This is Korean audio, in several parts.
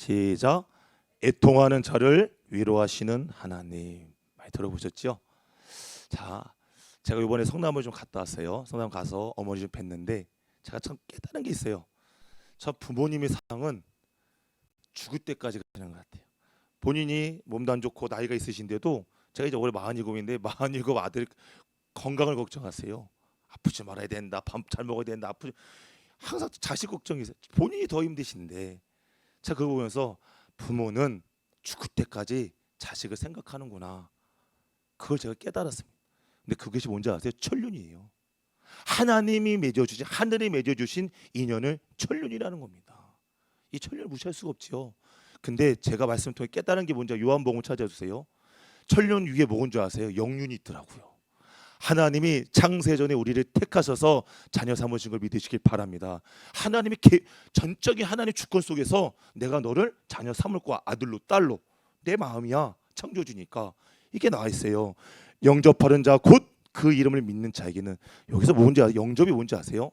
시작. 애통하는 자를 위로하시는 하나님. 많이 들어보셨죠? 자, 제가 이번에 성남을 좀 갔다 왔어요. 성남 가서 어머니 좀 뵀는데 제가 참 깨달은 게 있어요. 저 부모님의 사랑은 죽을 때까지 가는 것 같아요. 본인이 몸도 안 좋고 나이가 있으신데도 제가 이제 올해 47인데 47 아들 건강을 걱정하세요. 아프지 말아야 된다. 밥 잘 먹어야 된다. 항상 자식 걱정이 있어요. 본인이 더 힘드신데 제가 그거 보면서 부모는 죽을 때까지 자식을 생각하는구나. 그걸 제가 깨달았습니다. 근데 그것이 뭔지 아세요? 천륜이에요. 하나님이 맺어주신, 하늘이 맺어주신 인연을 천륜이라는 겁니다. 이 천륜을 무시할 수가 없죠. 근데 제가 말씀을 통해 깨달은 게 뭔지 요한복음 찾아주세요. 천륜 위에 뭐인 줄 아세요? 영륜이 있더라고요. 하나님이 창세전에 우리를 택하셔서 자녀 삼으신 걸 믿으시길 바랍니다. 하나님이 전적인 하나님의 주권 속에서 내가 너를 자녀 삼을 거야. 아들로 딸로. 내 마음이야. 창조주니까. 이게 나와 있어요. 영접하는 자 곧 그 이름을 믿는 자에게는. 여기서 뭔지 아세요? 영접이 뭔지 아세요?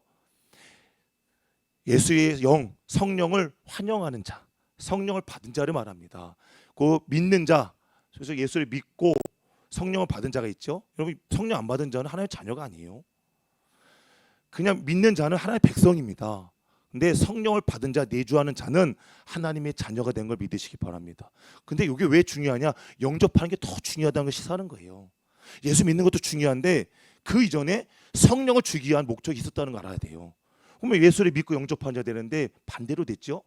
예수의 영, 성령을 환영하는 자, 성령을 받은 자를 말합니다. 그 믿는 자, 그래서 예수를 믿고 성령을 받은 자가 있죠. 여러분, 성령 안 받은 자는 하나님의 자녀가 아니에요. 그냥 믿는 자는 하나님의 백성입니다. 근데 성령을 받은 자, 내주하는 자는 하나님의 자녀가 된 걸 믿으시기 바랍니다. 근데 이게 왜 중요하냐? 영접하는 게 더 중요하다는 걸 시사하는 거예요. 예수 믿는 것도 중요한데 그 이전에 성령을 주기 위한 목적이 있었다는 걸 알아야 돼요. 그러면 예수를 믿고 영접한 자 되는데 반대로 됐죠.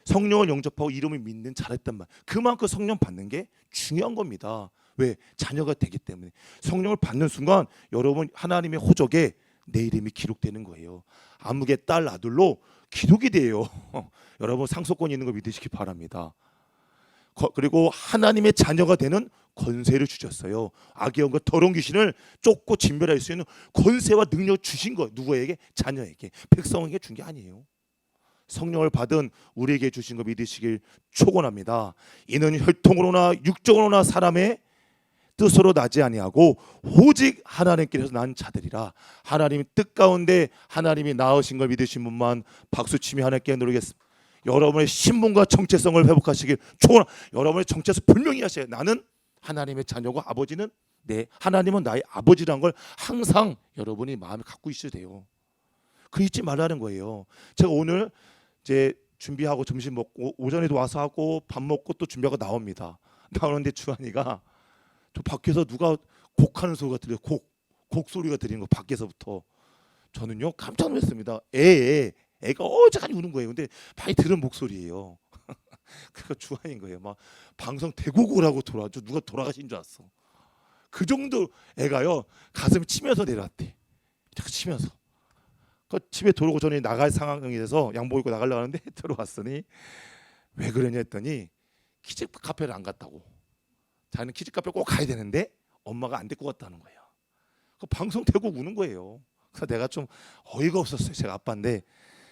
성령을 영접하고 이름을 믿는 자랬단 말. 그만큼 성령 받는 게 중요한 겁니다. 왜? 자녀가 되기 때문에. 성령을 받는 순간 여러분 하나님의 호적에 내 이름이 기록되는 거예요. 아무개 딸 아들로 기록이 돼요. 여러분 상속권이 있는 거 믿으시기 바랍니다. 그리고 하나님의 자녀가 되는 권세를 주셨어요. 악의 영과 더러운 귀신을 쫓고 진멸할 수 있는 권세와 능력을 주신 거예요. 누구에게? 자녀에게. 백성에게 준 게 아니에요. 성령을 받은 우리에게 주신 거 믿으시길 축원합니다. 이는 혈통으로나 육정으로나 사람의 뜻으로 나지 아니하고 오직 하나님께서 난 자들이라. 하나님의 뜻 가운데 하나님이 낳으신 걸 믿으신 분만 박수치며 하나님께 누리겠습니다. 여러분의 신분과 정체성을 회복하시길 축원합니다. 여러분의 정체성 분명히 하세요. 나는 하나님의 자녀고 아버지는 하나님은 나의 아버지라는 걸 항상 여러분이 마음에 갖고 있어야 돼요. 그 잊지 말라는 거예요. 제가 오늘 이제 준비하고 점심 먹고 오전에도 와서 하고 밥 먹고 또 준비하고 나옵니다. 나오는데 주한이가 저 밖에서 누가 곡하는 소리가 들려요. 곡 소리가 들리는 거 밖에서부터. 저는요 깜짝 놀랐습니다. 애가 어지간히 우는 거예요. 근데 많이 들은 목소리예요. 그거 주한인 거예요. 막 방송 대고고라고 돌아왔죠. 누가 돌아가신 줄 알았어. 그 정도 애가요 가슴이 치면서 내려왔대. 치면서. 그 집에 들어오고 전에 나갈 상황이 돼서 양복 입고 나가려고 하는데 들어왔으니 왜 그러냐 했더니 키즈 카페를 안 갔다고. 자기는 키즈 카페 꼭 가야 되는데 엄마가 안 데리고 갔다는 거예요. 그 방송 대고 우는 거예요. 그래서 내가 좀 어이가 없었어요. 제가 아빠인데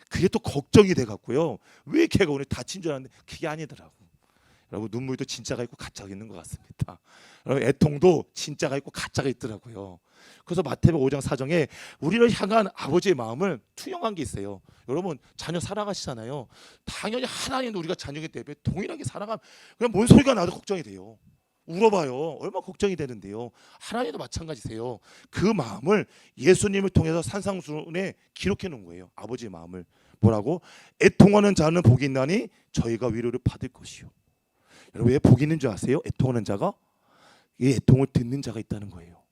그게 또 걱정이 돼 갖고요. 왜 걔가 오늘 다친 줄 알았는데 그게 아니더라고. 여러분 눈물도 진짜가 있고 가짜가 있는 것 같습니다. 여러분 애통도 진짜가 있고 가짜가 있더라고요. 그래서 마태복음 5장 4장에 우리를 향한 아버지의 마음을 투영한 게 있어요. 여러분 자녀 사랑하시잖아요. 당연히 하나님도 우리가 자녀이기 때문에 동일하게 사랑하면 그냥 뭔 소리가 나도 걱정이 돼요. 울어봐요. 얼마나 걱정이 되는데요. 하나님도 마찬가지세요. 그 마음을 예수님을 통해서 산상수훈에 기록해 놓은 거예요. 아버지의 마음을. 뭐라고? 애통하는 자는 복이 있나니 저희가 위로를 받을 것이요. 여러분 왜 복이 있는 줄 아세요? 애통하는 자가? 이 애통을 듣는 자가 있다는 거예요.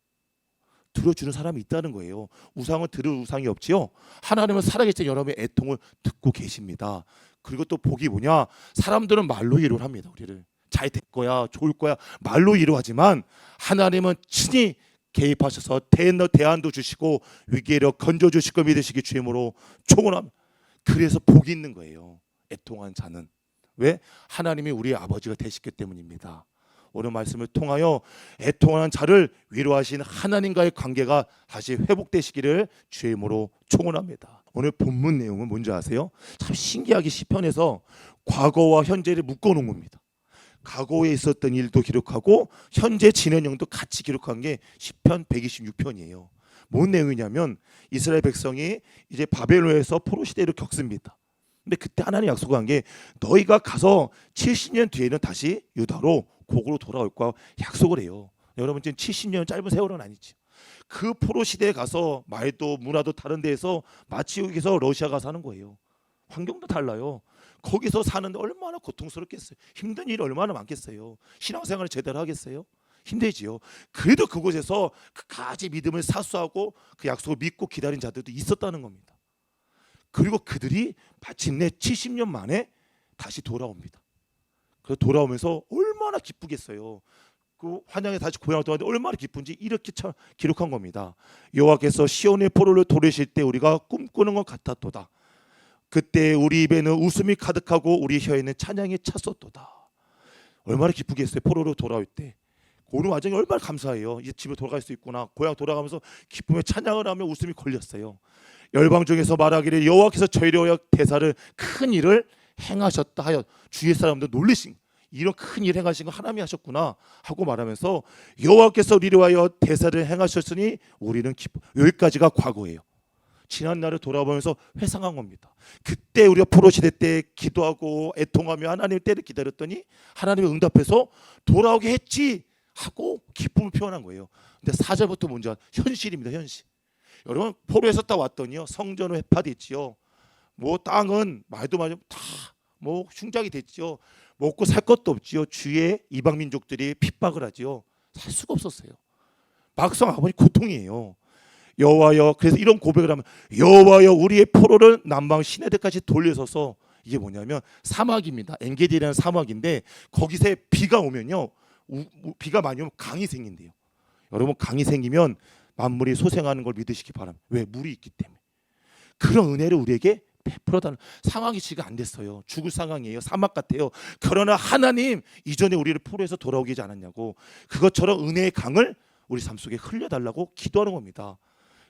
들어주는 사람이 있다는 거예요. 우상은 들을 우상이 없지요. 하나님은 살아계신 여러분의 애통을 듣고 계십니다. 그리고 또 복이 뭐냐? 사람들은 말로 위로를 합니다. 우리를. 잘 될 거야, 좋을 거야 말로 위로하지만 하나님은 친히 개입하셔서 대안도 주시고 위기를 건져주실 걸 믿으시기 주임으로 축원합니다. 그래서 복이 있는 거예요. 애통한 자는. 왜? 하나님이 우리의 아버지가 되시기 때문입니다. 오늘 말씀을 통하여 애통하는 자를 위로하신 하나님과의 관계가 다시 회복되시기를 주임으로 축원합니다. 오늘 본문 내용은 뭔지 아세요? 참 신기하게 시편에서 과거와 현재를 묶어놓은 겁니다. 과거에 있었던 일도 기록하고 현재 진행형도 같이 기록한 게 시편 126편이에요. 뭔 내용이냐면 이스라엘 백성이 이제 바벨론에서 포로 시대를 겪습니다. 근데 그때 하나님 약속한 게 너희가 가서 70년 뒤에는 다시 유다로 고국으로 돌아올 거야 약속을 해요. 여러분 지금 70년은 짧은 세월은 아니죠. 그 포로 시대에 가서 말도 문화도 다른 데에서 마치 여기서 러시아 가서 사는 거예요. 환경도 달라요. 거기서 사는데 얼마나 고통스럽겠어요. 힘든 일이 얼마나 많겠어요. 신앙생활을 제대로 하겠어요? 힘들지요. 그래도 그곳에서 끝까지 믿음을 사수하고 그 약속을 믿고 기다린 자들도 있었다는 겁니다. 그리고 그들이 마침내 70년 만에 다시 돌아옵니다. 그래서 돌아오면서 얼마나 기쁘겠어요. 그 환양에 다시 고향을 돌아왔는데 얼마나 기쁜지 이렇게 기록한 겁니다. 여호와께서 시온의 포로를 돌리실 때 우리가 꿈꾸는 것 같았도다. 그때 우리 입에는 웃음이 가득하고 우리 혀에는 찬양이 찼었도다. 얼마나 기쁘겠어요. 포로로 돌아올 때. 그 와중에 얼마나 감사해요. 이제 집에 돌아갈 수 있구나. 고향 돌아가면서 기쁨에 찬양을 하며 웃음이 걸렸어요. 열방 중에서 말하기를 여호와께서 저희를 위하여 대사를 큰 일을 행하셨다 하여 주위 사람들 놀리신 이런 큰 일 행하신 거 하나님이 하셨구나 하고 말하면서 여호와께서 우리를 위하여 대사를 행하셨으니 우리는 기뻐. 여기까지가 과거예요. 지난 날을 돌아보면서 회상한 겁니다. 그때 우리가 포로 시대 때 기도하고 애통하며 하나님의 때를 기다렸더니 하나님의 응답해서 돌아오게 했지 하고 기쁨을 표현한 거예요. 근데 4절부터 먼저 현실입니다. 현실. 여러분 포로에서 딱 왔더니요 성전은 회파됐지요. 뭐 땅은 말도 마죠 다뭐 흉작이 됐지요. 먹고 살 것도 없지요. 주위에 이방 민족들이 핍박을 하지요. 살 수가 없었어요. 막상 아버지 고통이에요. 여호와여, 그래서 이런 고백을 하면 여호와여 우리의 포로를 남방 시내들까지 돌려서서, 이게 뭐냐면 사막입니다. 엔게디라는 사막인데 거기서 비가 오면요 비가 많이 오면 강이 생긴대요. 여러분 강이 생기면 만물이 소생하는 걸 믿으시기 바랍니다. 왜? 물이 있기 때문에. 그런 은혜를 우리에게 베풀어달라는 상황이 지금 안 됐어요. 죽을 상황이에요. 사막 같아요. 그러나 하나님 이전에 우리를 포로에서 돌아오게 하지 않았냐고. 그것처럼 은혜의 강을 우리 삶 속에 흘려달라고 기도하는 겁니다.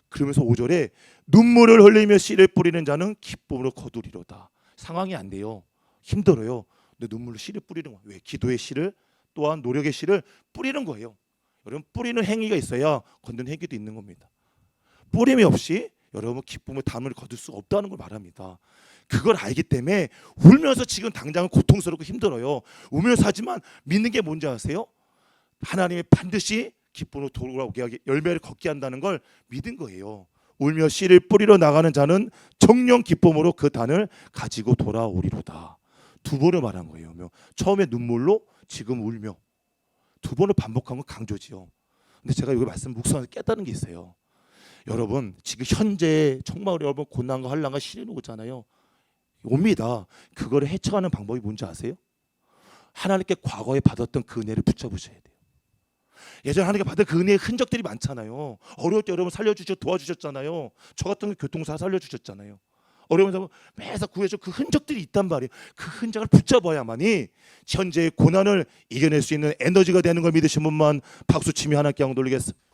그러면서 5절에 눈물을 흘리며 씨를 뿌리는 자는 기쁨으로 거두리로다. 상황이 안 돼요. 힘들어요. 근데 눈물로 씨를 뿌리는 거예요. 왜? 기도의 씨를 또한 노력의 씨를 뿌리는 거예요. 여러분 뿌리는 행위가 있어야 걷는 행위도 있는 겁니다. 뿌림이 없이 여러분 기쁨의 담을 거둘 수 없다는 걸 말합니다. 그걸 알기 때문에 울면서 지금 당장은 고통스럽고 힘들어요. 울면서 하지만 믿는 게 뭔지 아세요? 하나님이 반드시 기쁨으로 돌아오게 하게 열매를 걷게 한다는 걸 믿은 거예요. 울며 씨를 뿌리러 나가는 자는 정령 기쁨으로 그 단을 가지고 돌아오리로다. 두 번을 말한 거예요. 처음에 눈물로 지금 울며 두 번을 반복한 건 강조지요. 근데 제가 여기 말씀 묵상해서 깨달은 게 있어요. 여러분 지금 현재 정말 여러분 고난과 환난과 시련이 오잖아요. 옵니다. 그거를 헤쳐가는 방법이 뭔지 아세요? 하나님께 과거에 받았던 그 은혜를 붙잡으셔야 돼요. 예전에 하나님께 받은 그 은혜의 흔적들이 많잖아요. 어려울 때 여러분 살려주셔 도와주셨잖아요. 저 같은 교통사 살려주셨잖아요. 어려우면서 매사 구해줘 그 흔적들이 있단 말이에요. 그 흔적을 붙잡아야만이 현재의 고난을 이겨낼 수 있는 에너지가 되는 걸 믿으신 분만 박수치며 하나님께 영광 돌리겠습니다.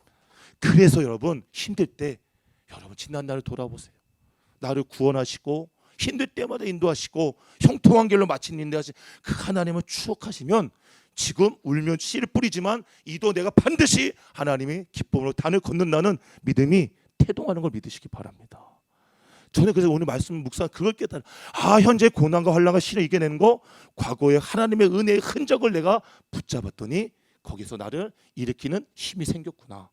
그래서 여러분 힘들 때 여러분 지난 날을 돌아보세요. 나를 구원하시고 힘들 때마다 인도하시고 형통한 길로 마친 인도하신 그 하나님을 추억하시면 지금 울면 씨를 뿌리지만 이도 내가 반드시 하나님이 기쁨으로 단을 걷는다는 믿음이 태동하는 걸 믿으시기 바랍니다. 저는 그래서 오늘 말씀 묵상 그걸 깨달아. 현재 고난과 환난과 시련을 이겨내는 거 과거에 하나님의 은혜의 흔적을 내가 붙잡았더니 거기서 나를 일으키는 힘이 생겼구나.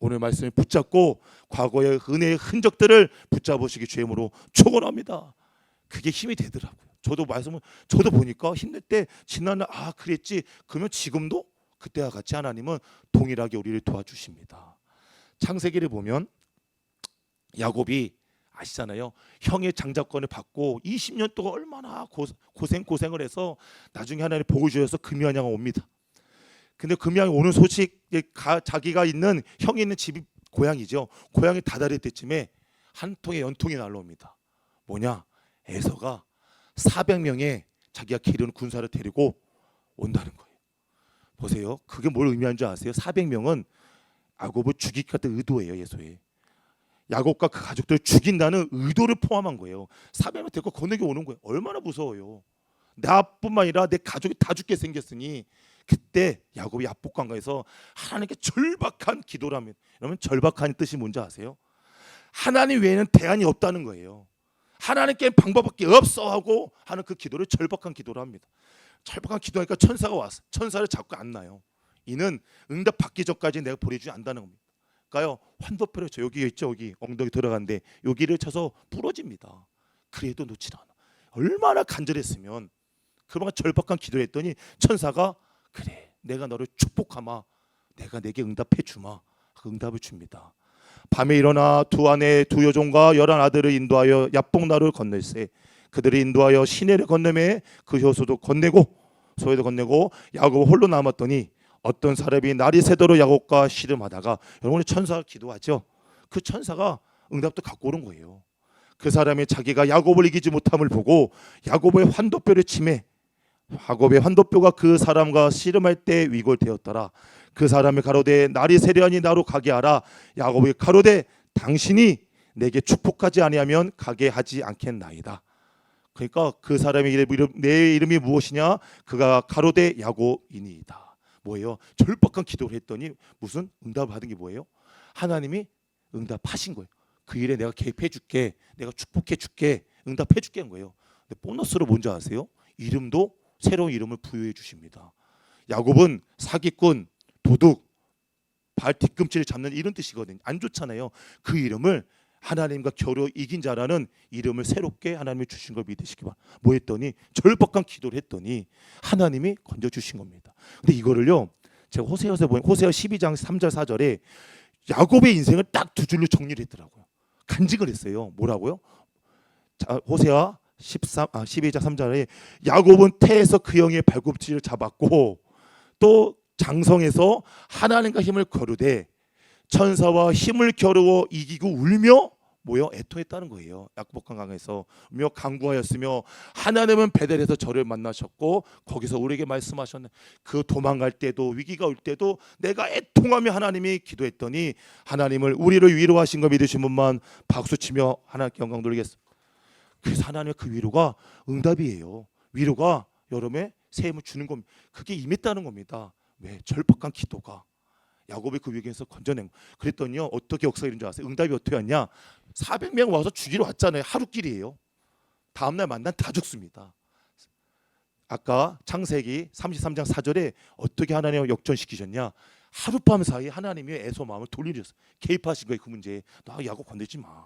오늘 말씀을 붙잡고 과거의 은혜의 흔적들을 붙잡으시기 주임으로 축원합니다. 그게 힘이 되더라고요. 저도 보니까 힘들 때 지난날 그랬지. 그러면 지금도 그때와 같이 하나님은 동일하게 우리를 도와주십니다. 창세기를 보면 야곱이 아시잖아요. 형의 장자권을 받고 20년 동안 얼마나 고생을 해서 나중에 하나님 복을 주셔서 금연양이 옵니다. 근데 금양이 오는 소식, 자기가 있는 형이 있는 집이 고향이죠. 고향이 다다를 때쯤에 한 통의 연통이 날라옵니다. 뭐냐? 에서가 400명의 자기가 기르는 군사를 데리고 온다는 거예요. 보세요. 그게 뭘 의미하는 줄 아세요? 400명은 야곱을 죽이겠다는 의도예요. 에서의. 야곱과 그 가족들을 죽인다는 의도를 포함한 거예요. 400명 데리고 건너게 오는 거예요. 얼마나 무서워요. 나뿐만 아니라 내 가족이 다 죽게 생겼으니 그때 야곱이 압복강가에서 하나님께 절박한 기도를 합니다. 여러분 절박한 뜻이 뭔지 아세요? 하나님 외에는 대안이 없다는 거예요. 하나님께 방법밖에 없어 하고 하는 그 기도를 절박한 기도로 합니다. 절박한 기도하니까 천사가 와서 천사를 잡고 안나요. 이는 응답 받기 전까지 내가 보내주지 않는다는 겁니다. 그러니까요, 환도표를 쳐, 여기 있죠, 여기 엉덩이 들어간데 여기를 쳐서 부러집니다. 그래도 놓질 않아. 얼마나 간절했으면 그만 절박한 기도를 했더니 천사가 그래, 내가 너를 축복하마, 내가 내게 응답해 주마. 그 응답을 줍니다. 밤에 일어나 두 아내 두 여종과 11 아들을 인도하여 야복나루를 건널세. 그들을 인도하여 시내를 건너매 그 효소도 건네고 소에도 건네고 야곱 홀로 남았더니 어떤 사람이 날이 새도록 야곱과 씨름하다가, 여러분이 천사가 기도하죠. 그 천사가 응답도 갖고 오는 거예요. 그 사람이 자기가 야곱을 이기지 못함을 보고 야곱의 환도뼈를 치매 야곱의 환도뼈가 그 사람과 씨름할 때 위골되었더라. 그 사람이 가로되 날이 새려하니 나로 가게 하라. 야곱이 가로되 당신이 내게 축복하지 아니하면 가게 하지 않겠나이다. 그러니까 그 사람의 내 이름이 무엇이냐? 그가 가로되 야곱이니이다. 뭐예요? 절박한 기도를 했더니 무슨 응답을 받은 게 뭐예요? 하나님이 응답하신 거예요. 그 일에 내가 개입해 줄게, 내가 축복해 줄게, 응답해 줄게 한 거예요. 근데 보너스로 뭔지 아세요? 이름도 새로운 이름을 부여해 주십니다. 야곱은 사기꾼, 도둑, 발 뒤꿈치를 잡는 이런 뜻이거든요. 안 좋잖아요. 그 이름을 하나님과 겨루 이긴 자라는 이름을 새롭게 하나님이 주신 걸 믿으시기 바랍니다. 뭐 했더니 절박한 기도를 했더니 하나님이 건져 주신 겁니다. 근데 이거를요, 제가 호세아서 보면 호세아 12장 3절 4절에 야곱의 인생을 딱 두 줄로 정리를 했더라고요. 간증을 했어요. 뭐라고요? 자, 호세아 12장 3절에 야곱은 태에서 그 형의 발꿈치를 잡았고 또 장성에서 하나님과 힘을 겨루되 천사와 힘을 겨루어 이기고 울며 뭐요? 애통했다는 거예요. 야복강 강에서 며 강구하였으며 하나님은 베델에서 저를 만나셨고 거기서 우리에게 말씀하셨네. 그 도망갈 때도 위기가 올 때도 내가 애통하며 하나님이 기도했더니 하나님을 우리를 위로하신 거 믿으신 분만 박수치며 하나님께 영광 돌리겠습니다. 그래서 하나님의 그 위로가 응답이에요. 위로가 여러분의 새 힘을 주는 겁니다. 그게 임했다는 겁니다. 왜? 절박한 기도가 야곱의 그 위기에서 건져낸 거. 그랬더니요, 어떻게 역사가 이런 줄 아세요? 응답이 어떻게 왔냐? 400명 와서 죽이러 왔잖아요. 하루길이에요. 다음날 만난 다 죽습니다. 아까 창세기 33장 4절에 어떻게 하나님을 역전시키셨냐? 하룻밤 사이에 하나님이 에서 마음을 돌리셨어요. 개입하신 거예요. 그 문제에. 나 야곱 건들지 마.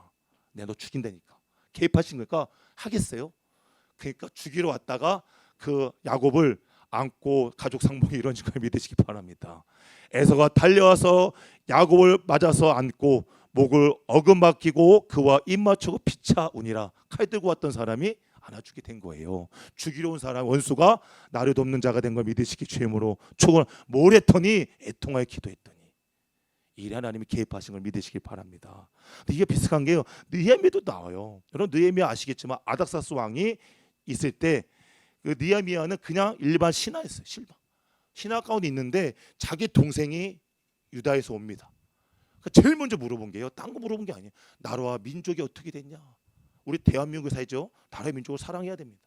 내가 너 죽인다니까. 개입하신 거니까 하겠어요? 그러니까 죽이러 왔다가 그 야곱을 안고 가족 상봉이 이루어진 걸 믿으시기 바랍니다. 에서가 달려와서 야곱을 맞아서 안고 목을 어금막히고 그와 입 맞추고 피차우니라. 칼 들고 왔던 사람이 안아주게 된 거예요. 죽이러 온 사람 원수가 나를 돕는 자가 된 걸 믿으시기 주임으로 축원을 뭘 했더니 애통하여 기도했더니 이래 하나님이 개입하신 걸 믿으시기 바랍니다. 근데 이게 비슷한 게요, 느헤미야도 나와요. 여러분 느헤미야 아시겠지만 아닥사스 왕이 있을 때 그 느헤미야는 그냥 일반 신하였어요. 신하 가운데 있는데 자기 동생이 유다에서 옵니다. 그러니까 제일 먼저 물어본 게요, 딴 거 물어본 게 아니에요. 나라와 민족이 어떻게 됐냐? 우리 대한민국에 살죠. 나라 민족을 사랑해야 됩니다.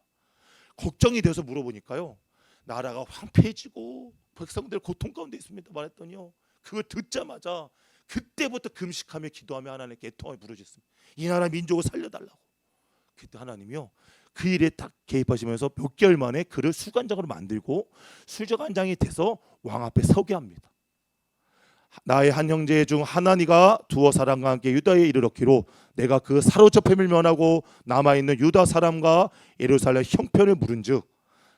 걱정이 돼서 물어보니까요, 나라가 황폐해지고 백성들 고통 가운데 있습니다 말했더니요, 그걸 듣자마자 그때부터 금식하며 기도하며 하나님께 애통하며 부르짖습니다. 이 나라 민족을 살려달라고. 그때 하나님이요, 그 일에 딱 개입하시면서 몇 개월 만에 그를 수관장으로 만들고 수관장이 돼서 왕 앞에 서게 합니다. 나의 한 형제 중 하나니가 두어 사람과 함께 유다에 이르렀기로 내가 그 사로잡힘을 면하고 남아있는 유다 사람과 예루살렘 형편을 물은즉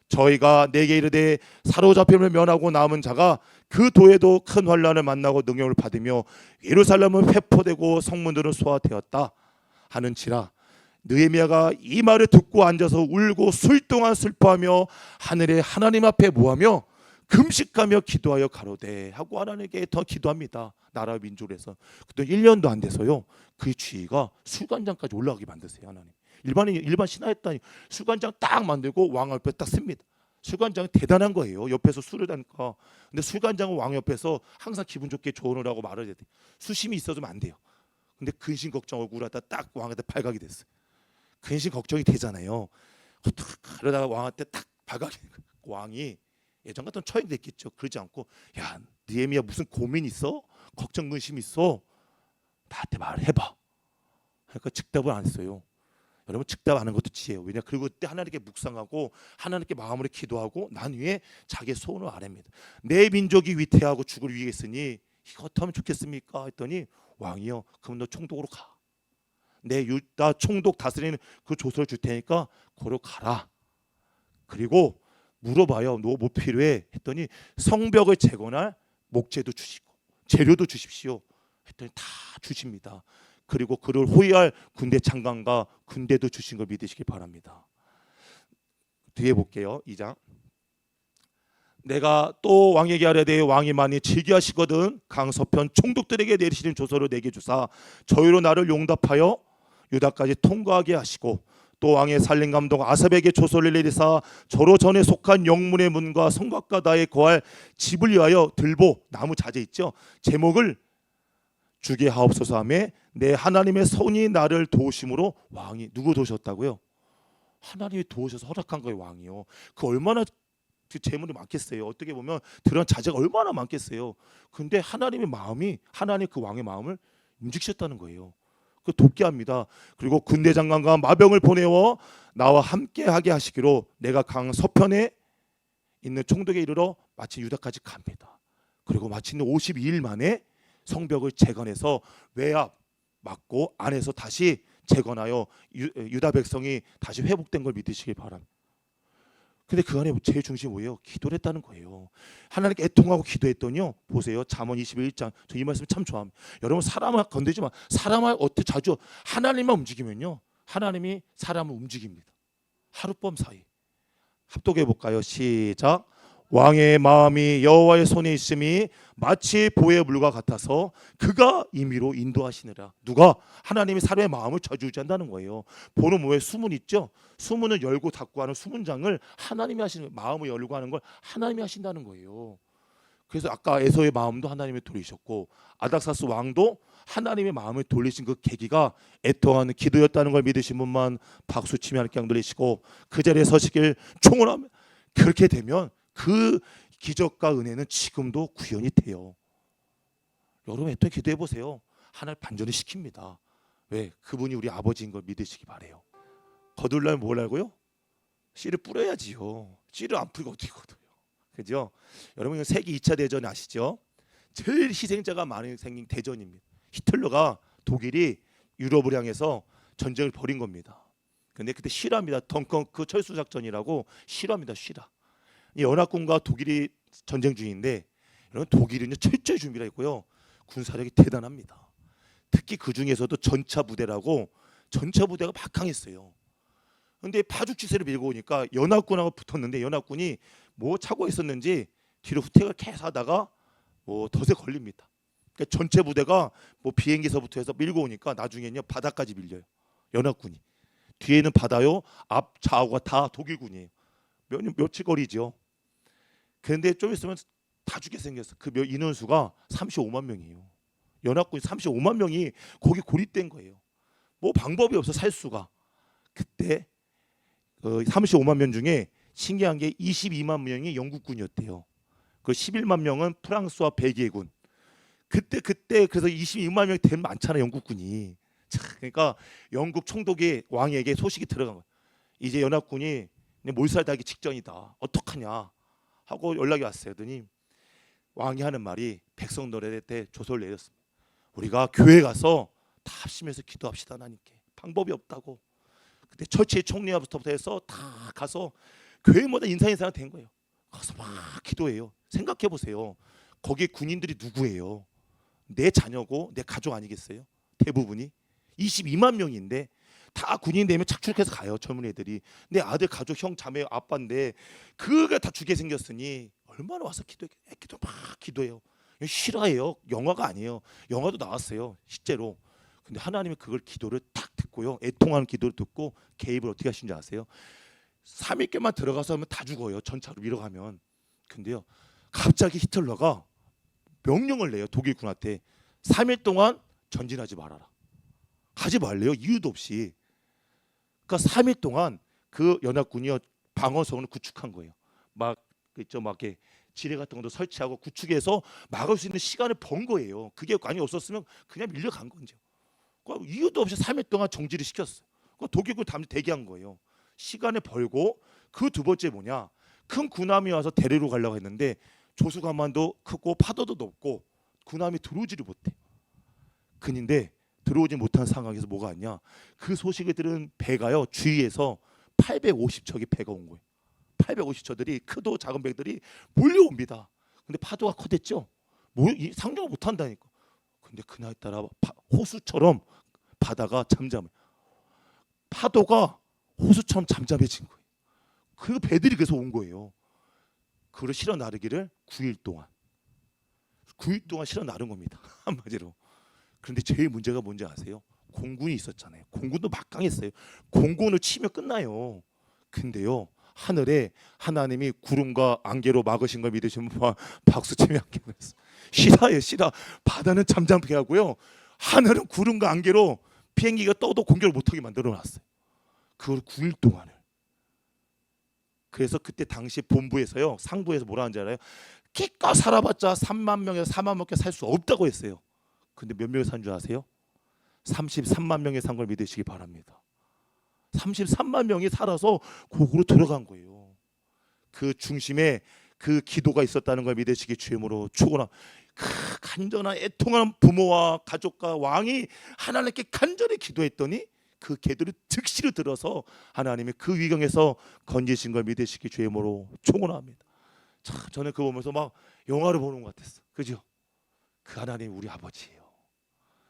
저희가 내게 이르되 사로잡힘을 면하고 남은 자가 그 도에도 큰 환난을 만나고 능력을 받으며 예루살렘은 회포되고 성문들은 소화되었다 하는지라. 느헤미야가 이 말을 듣고 앉아서 울고 술 동안 슬퍼하며 하늘의 하나님 앞에 모하며 금식하며 기도하여 가로되 하고 하나님께 더 기도합니다. 나라 민족을 해서. 그때 1년도 안 돼서요, 그 지위가 수관장까지 올라가게 만드세요. 하나님. 일반 신하였다니 수관장 딱 만들고 왕 옆에 딱 씁니다. 수관장은 대단한 거예요. 옆에서 술을 다니까. 근데 수관장은 왕 옆에서 항상 기분 좋게 조언을 하고 말을 해야 돼. 수심이 있어주면 안 돼요. 근데 근심 걱정 억울하다 딱 왕한테 발각이 됐어요. 근심 걱정이 되잖아요. 그러다가 왕한테 딱 발각이 왕이 예전 같은 처형이 됐겠죠. 그러지 않고 야 느헤미야 무슨 고민 있어? 걱정 근심 있어? 나한테 말해봐. 그러니까 즉답을 안 했어요. 여러분 즉답하는 것도 지혜예요. 왜냐? 그리고 그때 하나님께 묵상하고 하나님께 마음으로 기도하고 난 후에 자기의 소원을 아뢰입니다. 내 민족이 위태하고 죽을 위기에 있으니 이거 어떻게 하면 좋겠습니까? 했더니 왕이요, 그럼 너 총독으로 가. 내 유다 총독 다스리는 그 조서를 줄 테니까 거기로 가라. 그리고 물어봐요. 너 뭐 필요해? 했더니 성벽을 재건할 목재도 주시고 재료도 주십시오. 했더니 다 주십니다. 그리고 그를 호위할 군대 장관과 군대도 주신 걸 믿으시기 바랍니다. 뒤에 볼게요. 2장. 내가 또 왕에게 하려되 왕이 많이 질기하시거든 강서편 총독들에게 내리시는 조서를 내게 주사 저희로 나를 용답하여 유다까지 통과하게 하시고 또 왕의 살림 감독 아삽에게 조서를 내리사 저로 전에 속한 영문의 문과 성곽과 나의 거할 집을 위하여 들보 나무 자재 있죠, 제목을 주게 하옵소서 하며 내 하나님의 손이 나를 도우심으로. 왕이 누구 도우셨다고요? 하나님이 도우셔서 허락한 거예요. 왕이요. 그 얼마나 그 재물이 많겠어요. 어떻게 보면 그런 자재가 얼마나 많겠어요. 근데 하나님의 마음이, 하나님 그 왕의 마음을 움직이셨다는 거예요. 그 돕게 합니다. 그리고 군대 장관과 마병을 보내어 나와 함께 하게 하시기로 내가 강 서편에 있는 총독에 이르러 마침 유다까지 갑니다. 그리고 마침 52일 만에 성벽을 재건해서 외압 막고 안에서 다시 재건하여 유다 백성이 다시 회복된 걸 믿으시길 바랍니다. 근데 그 안에 제일 중심이 뭐예요? 기도를 했다는 거예요. 하나님께 애통하고 기도했더니요, 보세요. 잠언 21장. 저 이 말씀 참 좋아합니다. 여러분 사람을 건들지 마. 사람을 어떻게 자주 하나님만 움직이면요, 하나님이 사람을 움직입니다. 하룻밤 사이. 합독해 볼까요? 시작. 왕의 마음이 여호와의 손에 있음이 마치 보의 물과 같아서 그가 임의로 인도하시느라. 누가? 하나님이 사람의 마음을 좌지우지한다는 거예요. 보는 뭐에 수문 있죠? 수문을 열고 닫고 하는 수문장을 하나님이 하시는 거예요. 마음을 열고 하는 걸 하나님이 하신다는 거예요. 그래서 아까 에서의 마음도 하나님이 돌리셨고 아닥사스 왕도 하나님의 마음을 돌리신 그 계기가 애통하는 기도였다는 걸 믿으신 분만 박수 치며 하나님께 양 돌리시고 그 자리에 서시길 총원하며. 그렇게 되면 그 기적과 은혜는 지금도 구현이 돼요. 여러분 애통에 기도해 보세요. 하나님 반전을 시킵니다. 왜? 그분이 우리 아버지인 걸 믿으시기 바래요. 거둘려면 뭘 알고요? 씨를 뿌려야지요. 씨를 안 뿌리고 어떻게 거둬요? 그죠? 여러분 세계 2차 대전 아시죠? 제일 희생자가 많이 생긴 대전입니다. 히틀러가 독일이 유럽을 향해서 전쟁을 벌인 겁니다. 근데 그때 실화입니다. 덩컨크 철수 작전이라고 실화입니다. 실화. 연합군과 독일이 전쟁 중인데 여러분 독일은 철저히 준비가 있고요. 군사력이 대단합니다. 특히 그 중에서도 전차 부대라고 전차 부대가 막 강했어요. 근데 파죽지세를 밀고 오니까 연합군하고 붙었는데 연합군이 뭐 차고 있었는지 뒤로 후퇴를 계속 하다가 뭐 덫에 걸립니다. 그러니까 전체 부대가 뭐 비행기서부터 해서 밀고 오니까 나중에는요 바다까지 밀려요. 연합군이. 뒤에는 바다요. 앞 좌우가 다 독일군이에요. 며칠 거리죠. 그런데 좀 있으면 다 죽게 생겼어. 그 인원수가 35만 명이에요. 연합군이 35만 명이 거기 고립된 거예요. 뭐 방법이 없어 살 수가. 그때 35만 명 중에 신기한 게 22만 명이 영국군이었대요. 그 11만 명은 프랑스와 벨기에군. 그때 그래서 22만 명이 되게 많잖아 영국군이. 그러니까 영국 총독이 왕에게 소식이 들어간 거예요. 이제 연합군이 몰살당하기 직전이다. 어떡하냐 하고 연락이 왔어요. 그러더니 왕이 하는 말이 백성들에 대해 조서를 내렸습니다. 우리가 교회 가서 다 합심해서 기도합시다. 하나님께. 방법이 없다고. 그때 처치 총리부터 해서 다 가서 교회마다 인사가 된 거예요. 가서 막 기도해요. 생각해 보세요. 거기 군인들이 누구예요? 내 자녀고 내 가족 아니겠어요? 대부분이 22만 명인데 다 군인 되면 착출해서 가요. 젊은 애들이. 내 아들 가족 형 자매 아빠인데 그가 다 죽게 생겼으니 얼마나 와서 기도 막 기도해요. 실화예요. 영화가 아니에요. 영화도 나왔어요. 실제로. 근데 하나님이 그걸 기도를 딱 듣고요. 애통하는 기도를 듣고 개입을 어떻게 하신지 아세요? 3일께만 들어가서 하면 다 죽어요. 전차로 밀어가면. 근데요. 갑자기 히틀러가 명령을 내요. 독일군한테 3일 동안 전진하지 말아라. 가지 말래요. 이유도 없이. 그러니까 3일 동안 그 연합군이 방어선을 구축한 거예요. 막 있죠. 막 이렇게 지뢰 같은 것도 설치하고 구축해서 막을 수 있는 시간을 번 거예요. 그게 관이 없었으면 그냥 밀려간 건죠. 이유도 없이 3일 동안 정지를 시켰어요. 독일군 담 대기한 거예요. 시간을 벌고 그 두 번째 뭐냐? 큰 군함이 와서 데리러 가려고 했는데 조수간만도 크고 파도도 높고 군함이 들어오지를 못해. 근데 들어오지 못한 상황에서 뭐가 왔냐? 그 소식을 들은 배가요 주위에서 850척이 배가 온 거예요. 850척들이 크도 작은 배들이 몰려옵니다. 근데 파도가 커댔죠. 상종을 못 한다니까. 근데 그날따라 호수처럼 바다가 잠잠해. 파도가 호수처럼 잠잠해진 거예요. 그 배들이 계속 온 거예요. 그걸 실어 나르기를 9일 동안 실어 나른 겁니다. 한마디로. 그런데 제일 문제가 뭔지 아세요? 공군이 있었잖아요. 공군도 막강했어요. 공군을 치면 끝나요. 근데요 하늘에 하나님이 구름과 안개로 막으신 걸 믿으시면 박수 치며 함께했어요. 실화예요, 실화. 바다는 잠잠케 하고요. 하늘은 구름과 안개로 비행기가 떠도 공격을 못하게 만들어놨어요. 그걸 9일 동안을. 그래서 그때 당시 본부에서요, 상부에서 뭐라 하는지 알아요? 기껏 살아봤자 3만 명에서 4만 명밖에 살 수 없다고 했어요. 근데 몇 명이 산 줄 아세요? 33만 명이 산 걸 믿으시기 바랍니다. 33만 명이 살아서 고국으로 들어간 거예요. 그 중심에 그 기도가 있었다는 걸 믿으시기 주임으로 축원합니다. 간절한 애통한 부모와 가족과 왕이 하나님께 간절히 기도했더니 그 기도를 즉시로 들어서 하나님이 그 위경에서 건지신 걸 믿으시기 주임으로 축원합니다. 참 저는 그거 보면서 막 영화를 보는 것 같았어. 그죠? 그 하나님 우리 아버지예요.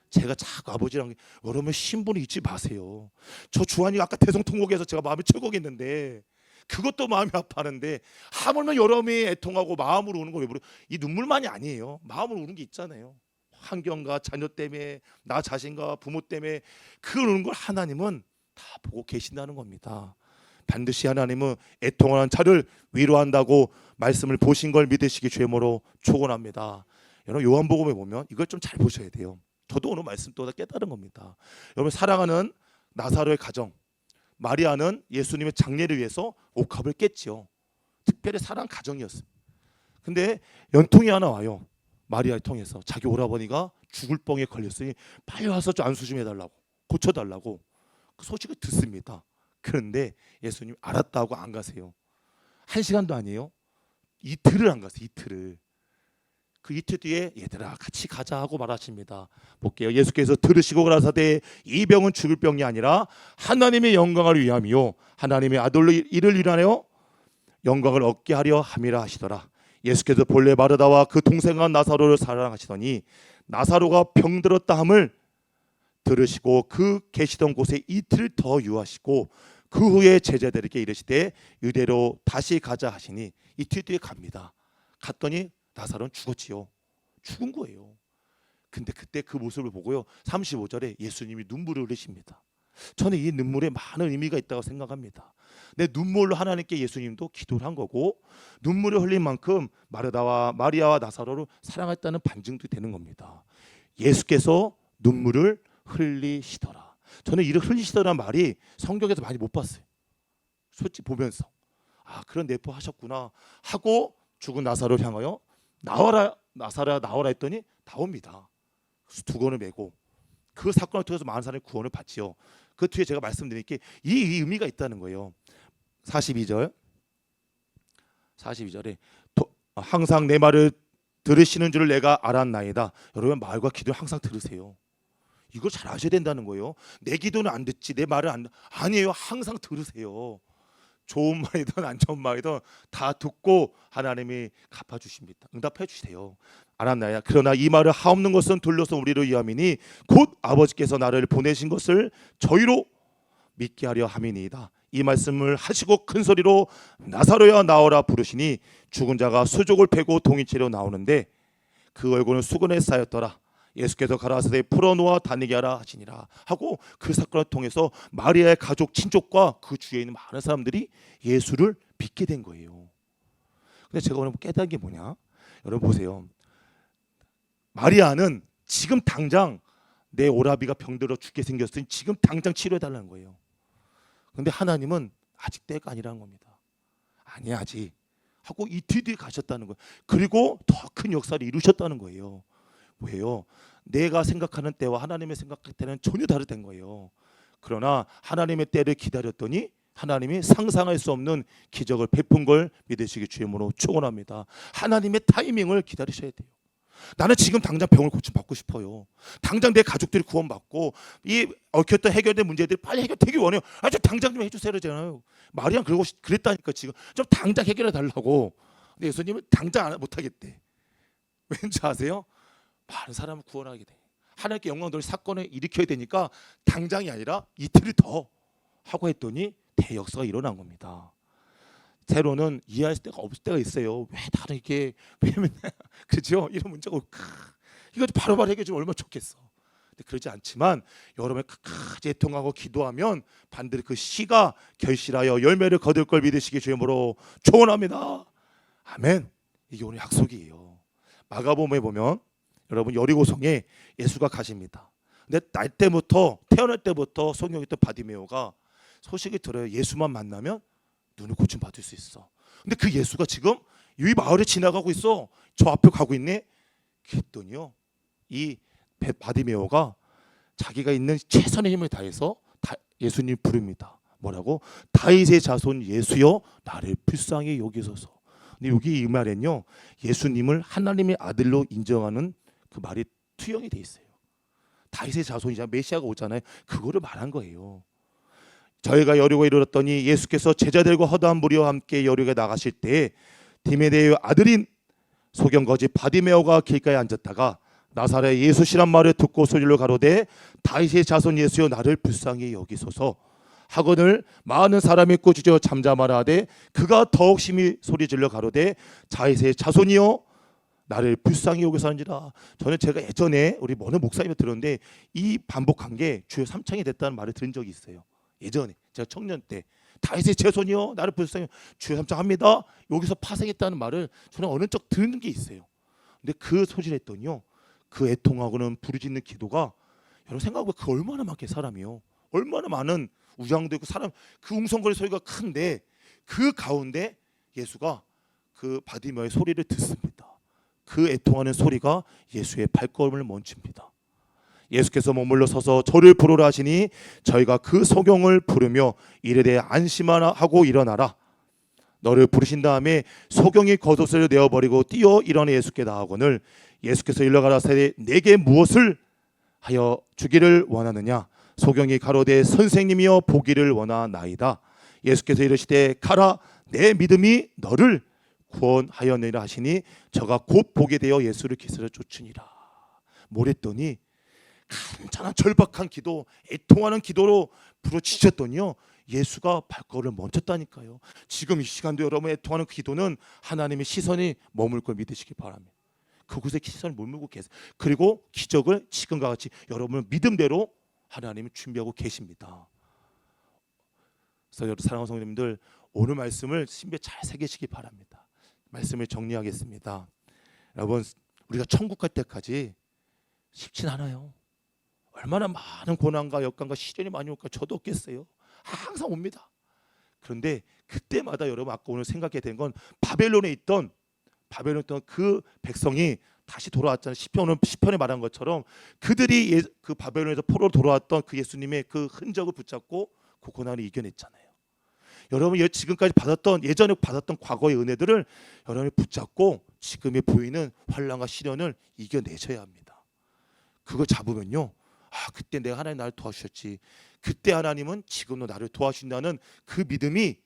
제가 자꾸 아버지랑 여러분 신분을 잊지 마세요. 저 주한이가 아까 대성통곡에서 제가 마음이 철곡했는데 그것도 마음이 아파하는데 하물며 여러분이 애통하고 마음으로 우는 거 왜 그래요? 이 눈물만이 아니에요. 마음으로 우는 게 있잖아요. 환경과 자녀 때문에 나 자신과 부모 때문에 그 우는 걸 하나님은 다 보고 계신다는 겁니다. 반드시 하나님은 애통하는 자를 위로한다고 말씀을 보신 걸 믿으시기 죄모로 축원합니다. 여러분 요한복음에 보면 이걸 좀 잘 보셔야 돼요. 저도 오늘 말씀 또 깨달은 겁니다. 여러분 사랑하는 나사로의 가정, 마리아는 예수님의 장례를 위해서 옥합을 깼지요. 특별히 사랑 가정이었어요. 근데 연통이 하나 와요. 마리아를 통해서 자기 오라버니가 죽을 뻥에 걸렸으니 빨리 와서 좀 안수 좀 해달라고, 고쳐달라고 그 소식을 듣습니다. 그런데 예수님 알았다고 안 가세요. 1시간도 아니에요. 이틀을 안 가세요. 이틀을. 그 이틀 뒤에 얘들아 같이 가자 하고 말하십니다. 볼게요. 예수께서 들으시고 가라사대 이 병은 죽을 병이 아니라 하나님의 영광을 위함이요 하나님의 아들로 이를 일하여 영광을 얻게 하려 함이라 하시더라. 예수께서 본래 마르다와 그 동생한 나사로를 사랑하시더니 나사로가 병들었다 함을 들으시고 그 계시던 곳에 이틀 더 유하시고 그 후에 제자들에게 이르시되 유대로 다시 가자 하시니 이틀 뒤에 갑니다. 갔더니 나사로는 죽었지요. 죽은 거예요. 근데 그때 그 모습을 보고요 35절에 예수님이 눈물을 흘리십니다. 저는 이 눈물에 많은 의미가 있다고 생각합니다. 내 눈물로 하나님께 예수님도 기도를 한 거고 눈물을 흘린 만큼 마리아와 나사로를 사랑했다는 반증도 되는 겁니다. 예수께서 눈물을 흘리시더라. 저는 이를 흘리시더라는 말이 성경에서 많이 못 봤어요. 솔직히 보면서 그런 내포 하셨구나 하고 죽은 나사로를 향하여 나와라 나사로야 나와라 했더니 나옵니다. 두건을 메고 그 사건을 통해서 많은 사람이 구원을 받지요. 그 뒤에 제가 말씀드릴게 이 의미가 있다는 거예요. 42절에 항상 내 말을 들으시는 줄 내가 알았나이다. 여러분 말과 기도를 항상 들으세요. 이걸 잘 아셔야 된다는 거예요. 내 기도는 안 듣지 내 말을 아니에요. 항상 들으세요. 좋은 말이든 안 좋은 말이든 다 듣고 하나님이 갚아주십니다. 응답해 주세요. 알았나이다. 그러나 이 말을 하옵는 것은 둘러서 우리를 위함이니 곧 아버지께서 나를 보내신 것을 저희로 믿게 하려 함이니이다. 이 말씀을 하시고 큰 소리로 나사로야 나오라 부르시니 죽은 자가 수족을 패고 동이채로 나오는데 그 얼굴은 수건에 쌓였더라. 예수께서 가라사대 풀어놓아 다니게 하라 하시니라 하고 그 사건을 통해서 마리아의 가족 친족과 그 주위에 있는 많은 사람들이 예수를 믿게 된 거예요. 근데 제가 오늘 깨달은 게 뭐냐? 여러분 보세요. 마리아는 지금 당장 내 오라비가 병들어 죽게 생겼으니 지금 당장 치료해달라는 거예요. 근데 하나님은 아직 때가 아니라는 겁니다. 아니야 아직 하고 이틀 뒤에 가셨다는 거예요. 그리고 더 큰 역사를 이루셨다는 거예요. 뭐예요? 내가 생각하는 때와 하나님의 생각할 때는 전혀 다르다는 거예요. 그러나 하나님의 때를 기다렸더니 하나님이 상상할 수 없는 기적을 베푼 걸 믿으시기 주임으로 축원합니다. 하나님의 타이밍을 기다리셔야 돼요. 나는 지금 당장 병을 고침받고 싶어요. 당장 내 가족들이 구원받고 이 얽혔던 해결된 문제들이 빨리 해결되기 원해요. 아주 당장 좀 해주세요 그러잖아요. 마리아 그랬다니까 지금 좀 당장 해결해 달라고. 근데 예수님은 당장 못하겠대. 왠지 아세요? 많은 사람을 구원하게 돼. 하나님께 영광 돌릴 사건을 일으켜야 되니까 당장이 아니라 이틀을 더 하고 했더니 대역사가 일어난 겁니다. 때로는 이해할 때가 없을 때가 있어요. 왜 다른 이게 왜 맨날 그죠? 이런 문제가 이거 바로바로 해결해 주면 얼마나 좋겠어. 근데 그러지 않지만 여러분이 끝까지 애통하고 기도하면 반드시 그 씨가 결실하여 열매를 거둘 걸 믿으시기 주임으로 축원합니다. 아멘. 이게 오늘 약속이에요. 마가복음에 보면 여러분 여리고성에 예수가 가십니다. 근데 태어날 때부터 성령이 있던 바디메오가 소식이 들어요. 예수만 만나면 눈을 고침 받을 수 있어. 근데 그 예수가 지금 이 마을에 지나가고 있어. 저 앞에 가고 있네. 그랬더니요, 이 바디메오가 자기가 있는 최선의 힘을 다해서 예수님 부릅니다. 뭐라고? 다윗의 자손 예수여 나를 불쌍히 여기소서. 근데 여기 이 말엔요, 예수님을 하나님의 아들로 인정하는 그 말이 투영이 돼 있어요. 다윗의 자손이자 메시아가 오잖아요. 그거를 말한 거예요. 저희가 여리고에 이르렀더니 예수께서 제자들과 허다한 무리와 함께 여리고에 나가실 때 디메데의 아들인 소경거지 바디메오가 길가에 앉았다가 나사렛 예수시란 말을 듣고 소리를 가로되 다윗의 자손 예수여 나를 불쌍히 여기소서 하거늘 많은 사람이 꾸짖어 잠잠하라 하되 그가 더욱 심히 소리질러 가로되 다윗의 자손이여 나를 불쌍히 여기소 하니라. 저는 제가 예전에 우리 어느 목사님을 들었는데 이 반복한 게 주여 3창이 됐다는 말을 들은 적이 있어요. 예전에 제가 청년 때 다윗의 자손이여 나를 불쌍히 주여 3창 합니다. 여기서 파생했다는 말을 저는 어느 적 듣는 게 있어요. 근데 그 소리를 했더니요, 그 애통하고는 부르짖는 기도가 여러분 생각해보면 그 얼마나 많게 사람이요, 얼마나 많은 우장도 있고 사람 그 웅성거리는 소리가 큰데 그 가운데 예수가 그 바디메오의 소리를 듣습니다. 그 애통하는 소리가 예수의 발걸음을 멈춥니다. 예수께서 머물러 서서 저를 부르라 하시니 저희가 그 소경을 부르며 이르되 안심하라 하고 일어나라. 너를 부르신 다음에 소경이 겉옷을 내어버리고 뛰어 일어나 예수께 나아오거늘 예수께서 일러가라사대 내게 무엇을 하여 주기를 원하느냐. 소경이 가로되 선생님이여 보기를 원하나이다. 예수께서 이르시되 가라 내 믿음이 너를 구원하였느니라 하시니 저가 곧 보게 되어 예수를 기스러 쫓으니라. 뭐랬더니 간절한 절박한 기도, 애통하는 기도로 부르짖었더니요, 예수가 발걸음을 멈췄다니까요. 지금 이 시간도 여러분 애통하는 기도는 하나님의 시선이 머물 걸 믿으시기 바랍니다. 그곳에 시선을 머물고 계세요. 그리고 기적을 지금과 같이 여러분은 믿음대로 하나님이 준비하고 계십니다. 그래서 여러분 사랑하는 성도님들, 오늘 말씀을 심비에 잘 새기시기 바랍니다. 말씀을 정리하겠습니다. 여러분, 우리가 천국 갈 때까지 쉽진 않아요. 얼마나 많은 고난과 역경과 시련이 많이 올까 저도 없겠어요. 항상 옵니다. 그런데 그때마다 여러분 아까 오늘 생각해야 되는 건 바벨론에 있던 그 백성이 다시 돌아왔잖아요. 시편에 말한 것처럼 그들이 그 바벨론에서 포로로 돌아왔던 그 예수님의 그 흔적을 붙잡고 그 고난을 이겨냈잖아요. 여러분 지금까지 예전에 받았던 과거의 은혜들을 여러분이 붙잡고 지금의 보이는 환난과 시련을 이겨내셔야 합니다. 그걸 잡으면요, 그때 내가 하나님 나를 도와주셨지, 그때 하나님은 지금도 나를 도와주신다는 그 믿음이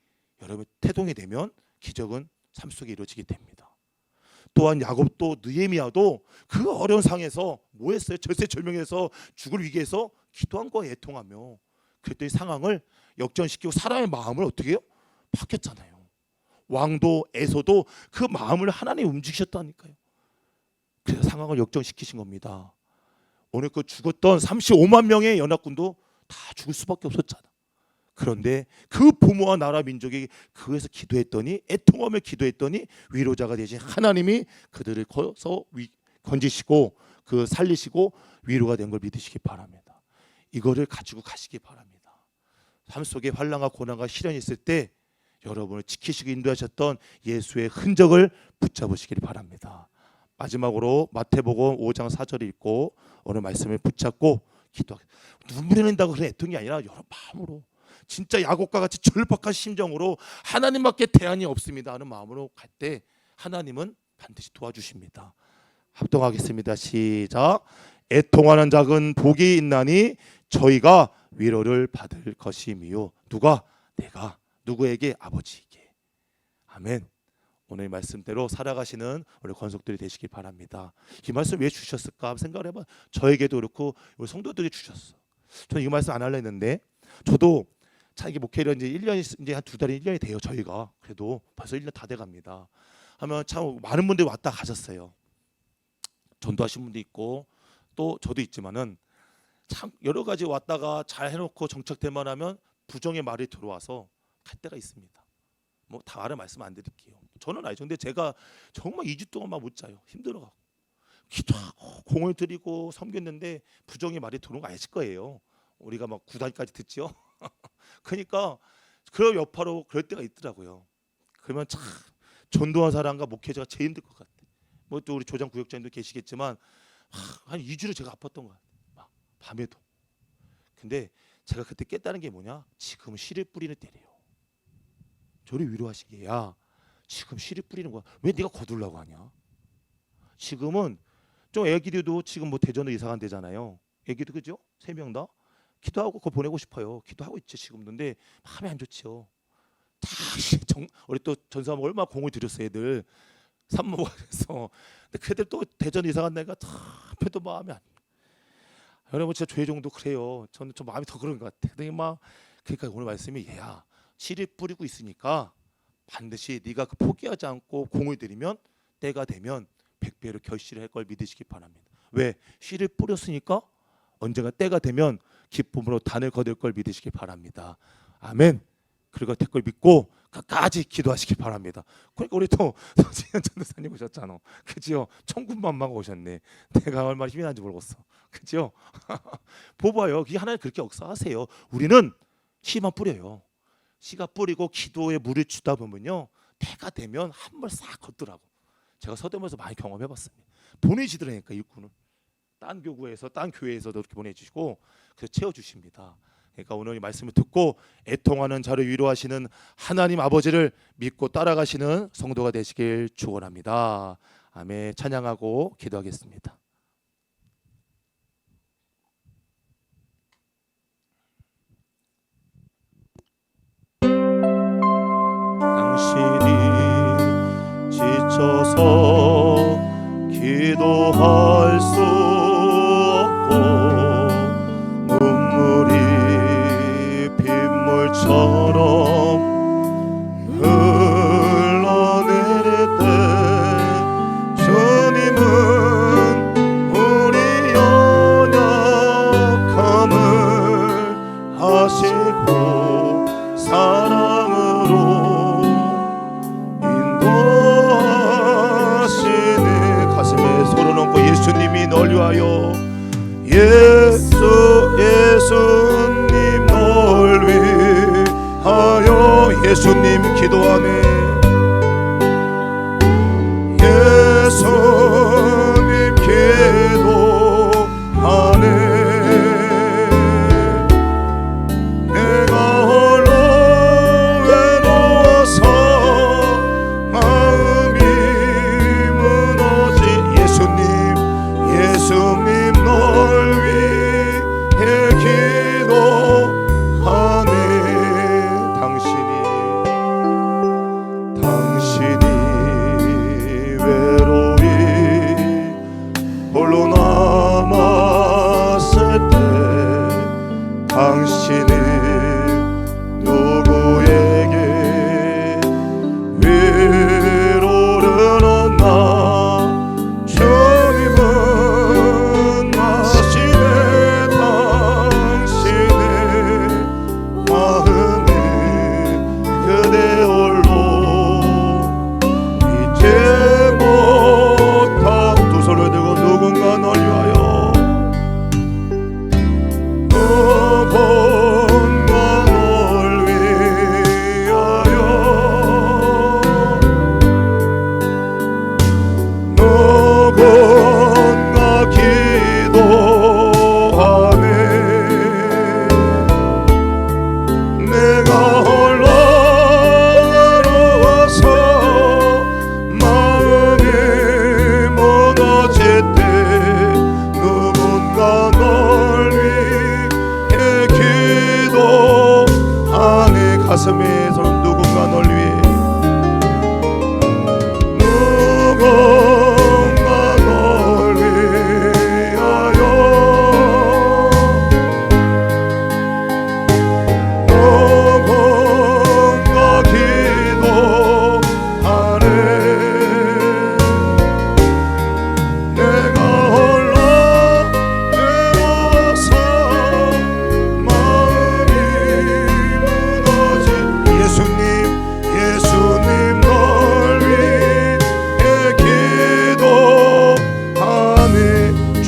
여러분 태동이 되면 기적은 삶 속에 이루어지게 됩니다. 또한 야곱도 느헤미야도 그 어려운 상황에서 뭐 했어요? 절세절명에서 죽을 위기에서 기도한 거에 애통하며 그랬더니 상황을 역전시키고 사람의 마음을 어떻게 해요? 바뀌었잖아요. 왕도 에서도 그 마음을 하나님이 움직이셨다니까요. 그래서 상황을 역전시키신 겁니다. 오늘 그 죽었던 35만 명의 연합군도 다 죽을 수밖에 없었잖아. 그런데 그 부모와 나라 민족이 그에서 기도했더니, 애통하며 기도했더니 위로자가 되신 하나님이 그들을 건지시고 그 살리시고 위로가 된 걸 믿으시기 바랍니다. 이거를 가지고 가시기 바랍니다. 삶 속에 환난과 고난과 시련이 있을 때 여러분을 지키시고 인도하셨던 예수의 흔적을 붙잡으시길 바랍니다. 마지막으로 마태복음 5장 4절 읽고 오늘 말씀을 붙잡고 기도하겠습니다. 눈물이 난다고 그런 애통이 아니라 여러 마음으로 진짜 야곱과 같이 절박한 심정으로 하나님밖에 대안이 없습니다 하는 마음으로 갈 때 하나님은 반드시 도와주십니다. 합동하겠습니다. 시작. 애통하는 자는 복이 있나니 저희가 위로를 받을 것이미요. 누가? 내가. 누구에게? 아버지에게. 아멘. 오늘 말씀대로 살아가시는 우리 권속들이 되시길 바랍니다. 이 말씀 왜 주셨을까 생각을 해봐. 저에게도 그렇고 우리 성도들이 주셨어. 저는 이 말씀 안 하려 했는데 저도 참 이게 목회를 이제 1년이 이제 한 2달이 1년이 돼요. 저희가 그래도 벌써 1년 다 돼갑니다. 하면 참 많은 분들이 왔다 가셨어요. 전도하신 분도 있고 또 저도 있지만은 참 여러 가지 왔다가 잘 해놓고 정착될만 하면 부정의 말이 들어와서 갈 때가 있습니다. 뭐 다 말을 말씀 안 드릴게요. 저는 알죠. 근데 제가 정말 2주 동안 막 못 자요. 힘들어가고 기도하고 공을 들이고 섬겼는데 부정의 말이 들어온 거 아실 거예요. 우리가 막 9단까지 듣죠. 그러니까 그런 여파로 그럴 때가 있더라고요. 그러면 참 전도한 사람과 목회자가 제일 힘들 것 같아. 뭐 또 우리 조장 구역장님도 계시겠지만 한 2주를 제가 아팠던 것 같아. 막 밤에도. 근데 제가 그때 깼다는 게 뭐냐? 지금 씨를 뿌리는 때래요. 저를 위로하시게. 야, 지금 씨를 뿌리는 거야. 왜 네가 거둘라고 하냐? 지금은 좀 애기들도 지금 뭐 대전으로 이사 간대잖아요. 애기도 그죠? 3명 다 기도하고 그거 보내고 싶어요. 기도하고 있죠 지금. 근데 마음이 안 좋죠. 다시 우리 또 전사모 얼마나 공을 들였어요. 애들 산모가 그래서. 근데 그들 또 대전 이사 간다니까 또 마음이 안. 여러분 진짜 조혜종도 그래요. 저는 좀 마음이 더 그런 것 같아. 근데 막 그러니까 오늘 말씀이 얘야 씨를 뿌리고 있으니까 반드시 네가 그 포기하지 않고 공을 들이면 때가 되면 100배로 결실을 할 걸 믿으시기 바랍니다. 왜? 씨를 뿌렸으니까 언젠가 때가 되면 기쁨으로 단을 거둘 걸 믿으시기 바랍니다. 아멘. 그리고 될 걸 믿고 끝까지 기도하시기 바랍니다. 그러니까 우리 또 서지현 전도사님 오셨잖아. 그죠? 천군만마가 오셨네. 내가 얼마나 힘이 나는지 모르겠어. 그죠? 보봐요. 하나님 그렇게 역사하세요. 우리는 씨만 뿌려요. 씨가 뿌리고 기도에 물을 주다 보면요. 때가 되면 한 번 싹 걷더라고. 제가 서대문에서 많이 경험해봤습니다. 보내시더라니까 일꾼을. 딴 교구에서 딴 교회에서도 이렇게 보내주시고 그래서 채워주십니다. 그러니까 오늘 이 말씀을 듣고 애통하는 자를 위로하시는 하나님 아버지를 믿고 따라가시는 성도가 되시길 축원합니다. 아멘. 찬양하고 기도하겠습니다. 당신이 지쳐서 기도할 수 없고 눈물이 빗물처럼 흘러내릴 때 주님은 우리 연약함을 아시고 사랑으로 인도하시네. 가슴에 손을 얹고 예수님이 널 위하여 예수님 널 위하여 예수님 기도하네. 예수님 기도하네. 내가 홀로 외로워서 마음이 무너지 예수님 널 위해 기도하네.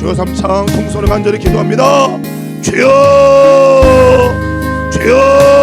주여 삼창 통성을 간절히 기도합니다. 주여 주여